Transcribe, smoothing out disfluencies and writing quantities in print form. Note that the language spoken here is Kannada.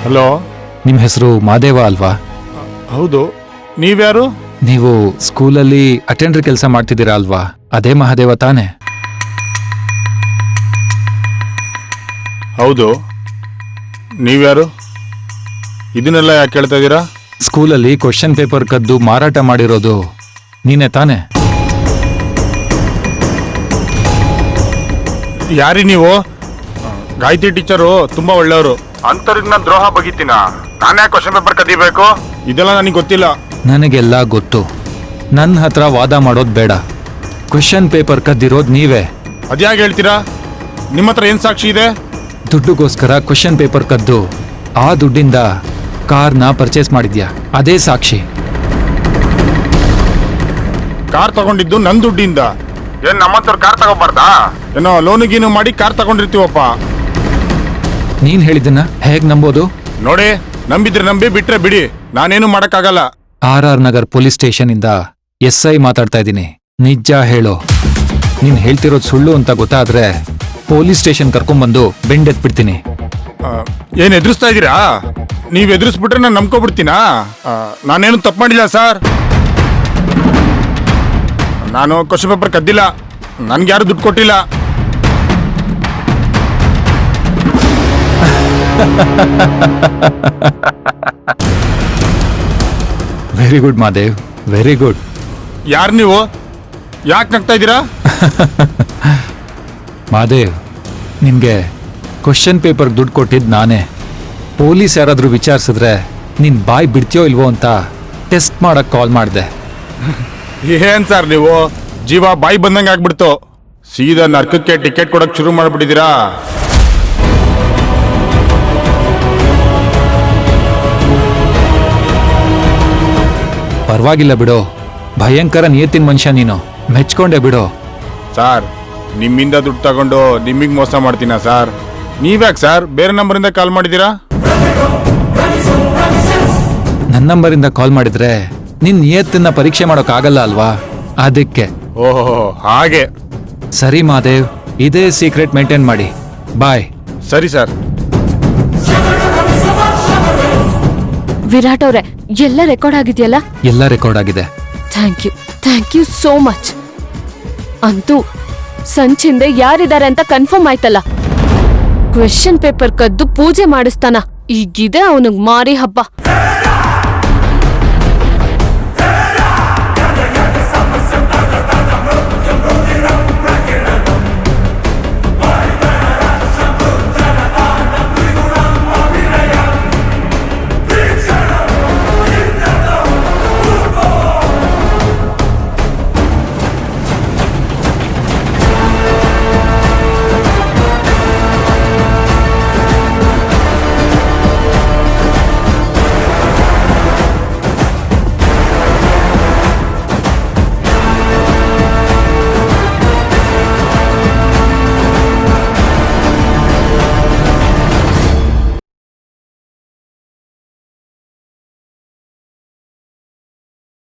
ಹಲೋ, ನಿಮ್ಮ ಹೆಸರು ಮಾದೇವ ಅಲ್ವಾ? ಹೌದು. ನೀವ್ಯಾರು? ನೀವು ಸ್ಕೂಲಲ್ಲಿ ಅಟೆಂಡರ್ ಕೆಲಸ ಮಾಡ್ತಿದ್ದೀರಾ ಅಲ್ವಾ? ಅದೇ ಮಹಾದೇವ ತಾನೆ? ಹೌದು. ನೀವ್ಯಾರು? ಇದನ್ನೆಲ್ಲ ಯಾಕೆ ಕೇಳ್ತಾ ಇದ್ದೀರಾ? ಸ್ಕೂಲಲ್ಲಿ ಕ್ವಶನ್ ಪೇಪರ್ ಕದ್ದು ಮಾರಾಟ ಮಾಡಿರೋದು ನೀನೇ ತಾನೆ? ಯಾರಿ ನೀವು? ಗಾಯತ್ರಿ ಟೀಚರು ತುಂಬಾ ಒಳ್ಳೆಯವರು. ಅಂತವ್ರಿಗೆ ನಾನು ದ್ರೋಹ ಬಗೀತೀನ? ನಾನೇ ಕ್ವಶನ್ ಪೇಪರ್ ಕದಿಬೇಕು? ಇದೆಲ್ಲ ನನಗೆ ಗೊತ್ತಿಲ್ಲ. ನನಗೆಲ್ಲ ಗೊತ್ತು. ನನ್ನ ಹತ್ರ ವಾದ ಮಾಡೋದು ಬೇಡ. ಕ್ವಶನ್ ಪೇಪರ್ ಕದ್ದಿರೋದು ನೀವೇ. ಅದ್ಯಾಕೆ ಹೇಳ್ತೀರಾ? ನಿಮ್ಮ ಹತ್ರ ಏನ್ ಸಾಕ್ಷಿ ಇದೆ? ದುಡ್ಡುಗೋಸ್ಕರ ಕ್ವಶನ್ ಪೇಪರ್ ಕದ್ದು ಆ ದುಡ್ಡಿಂದ ಕಾರ್ನ ಪರ್ಚೇಸ್ ಮಾಡಿದ್ಯಾ, ಅದೇ ಸಾಕ್ಷಿ. ಕಾರ್ ತಗೊಂಡಿದ್ದು ನನ್ನ ದುಡ್ಡಿಂದ. ಏನ್ ನಮ್ಮಂತವ್ರು ಕಾರ್ ತಗೋಬಾರ್ದಾ? ಏನೋ ಲೋನಿಗೀನು ಮಾಡಿ ಕಾರ್ ತಗೊಂಡಿರ್ತೀವಪ್ಪ. ನೀನ್ ಹೇಳಿದ್ದನ್ನ ಹೇಗ್ ನಂಬೋದು? ನೋಡಿ, ನಂಬಿದ್ರೆ ನಂಬಿ, ಬಿಟ್ರೆ ಬಿಡಿ. ನಾನೇನು ಮಾಡಕ್ಕಾಗಲ್ಲ. RR ನಗರ್ ಪೊಲೀಸ್ ಸ್ಟೇಷನ್ ಇಂದ SI ಮಾತಾಡ್ತಾ ಇದ್ದೀನಿ. ನಿಜ ಹೇಳೋ. ನೀನ್ ಹೇಳ್ತಿರೋದು ಸುಳ್ಳು ಅಂತ ಗೊತ್ತಾದ್ರೆ ಪೊಲೀಸ್ ಸ್ಟೇಷನ್ ಕರ್ಕೊಂಡ್ಬಂದು ಬೆಂಡೆತ್ಬಿಡ್ತೀನಿ. ಏನ್ ಎದುರಿಸ್ತಾ ಇದ್ದೀರಾ? ನೀವ್ ಎದುರಿಸ್ಬಿಟ್ರೆ ನಾನು ನಂಬ್ಕೊಬಿಡ್ತೀನಾ? ನಾನೇನು ತಪ್ಪು ಮಾಡಿಲ್ಲ ಸರ್. ನಾನು ಕ್ವಶನ್ ಪೇಪರ್ ಕದ್ದಿಲ್ಲ. ನನ್ಗೆ ಯಾರು ದುಡ್ಡು ಕೊಟ್ಟಿಲ್ಲ. Very good Madev, very good. ಯಾರು ನೀವು? ಯಾಕೆ ನಗ್ತಾ ಇದ್ದೀರಾ? ಮಾದೇವ್, ನಿನ್ಗೆ ಕ್ವಶನ್ ಪೇಪರ್ ದುಡ್ಡು ಕೊಟ್ಟಿದ್ದು ನಾನೇ. ಪೊಲೀಸ್ ಯಾರಾದ್ರೂ ವಿಚಾರಿಸಿದ್ರೆ ನಿನ್ ಬಾಯ್ ಬಿಡ್ತೀಯೋ ಇಲ್ವೋ ಅಂತ ಟೆಸ್ಟ್ ಮಾಡಕ್ ಕಾಲ್ ಮಾಡಿದೆ. ಏನ್ ಸರ್ ನೀವು? ಜೀವ ಬಾಯಿ ಬಂದಂಗೆ ಆಗ್ಬಿಡ್ತು. ಸೀದಾ ನರ್ಕಕ್ಕೆ ಟಿಕೆಟ್ ಕೊಡಕ್ ಶುರು ಮಾಡ್ಬಿಟ್ಟಿದ್ದೀರಾ? ಪರವಾಗಿಲ್ಲ ಬಿಡೋ. ಭಯಂಕರ ನಿಯತ್ತಿನ ಮನುಷ್ಯ ನೀನು. ಮೆಚ್ಕೊಂಡೆ ಬಿಡೋ. ಸರ್, ನಿಮ್ಮಿಂದ ದುಡ್ಡು ತಗೊಂಡು ನಿಮಗೆ ಮೋಸ ಮಾಡ್ತೀನ ಸರ್? ನೀವ್ಯಾಕೆ ಸರ್ ಬೇರೆ ನಂಬರಿಂದ ಕಾಲ್ ಮಾಡಿದ್ದೀರಾ? ನನ್ನ ನಂಬರಿಂದ ಕಾಲ್ ಮಾಡಿದ್ರೆ ನಿನ್ ನಿಯತ್ತನ್ನ ಪರೀಕ್ಷೆ ಮಾಡೋಕ್ಕಾಗಲ್ಲ ಅಲ್ವಾ? ಅದಕ್ಕೆ. ಓಹೋ, ಹಾಗೆ. ಸರಿ ಮಾದೇವ್, ಇದೇ ಸೀಕ್ರೆಟ್ ಮೇಂಟೈನ್ ಮಾಡಿ. ಬಾಯ್. ಸರಿ ಸರ್. ವಿರಾಟ್ ಅವ್ರೆ, ಎಲ್ಲ ರೆಕಾರ್ಡ್ ಆಗಿದೆಯಲ್ಲ? ಎಲ್ಲ ರೆಕಾರ್ಡ್ ಆಗಿದೆ. Thank you so much. ಅಂತೂ ಸಂಚಿಂದೆ ಯಾರಿದ್ದಾರೆ ಅಂತ ಕನ್ಫರ್ಮ್ ಆಯ್ತಲ್ಲ. ಕ್ವೆಶ್ಚನ್ ಪೇಪರ್ ಕದ್ದು ಪೂಜೆ ಮಾಡಿಸ್ತಾನ. ಈಗಿದೆ ಅವನಿಗೆ ಮಾರಿ ಹಬ್ಬ.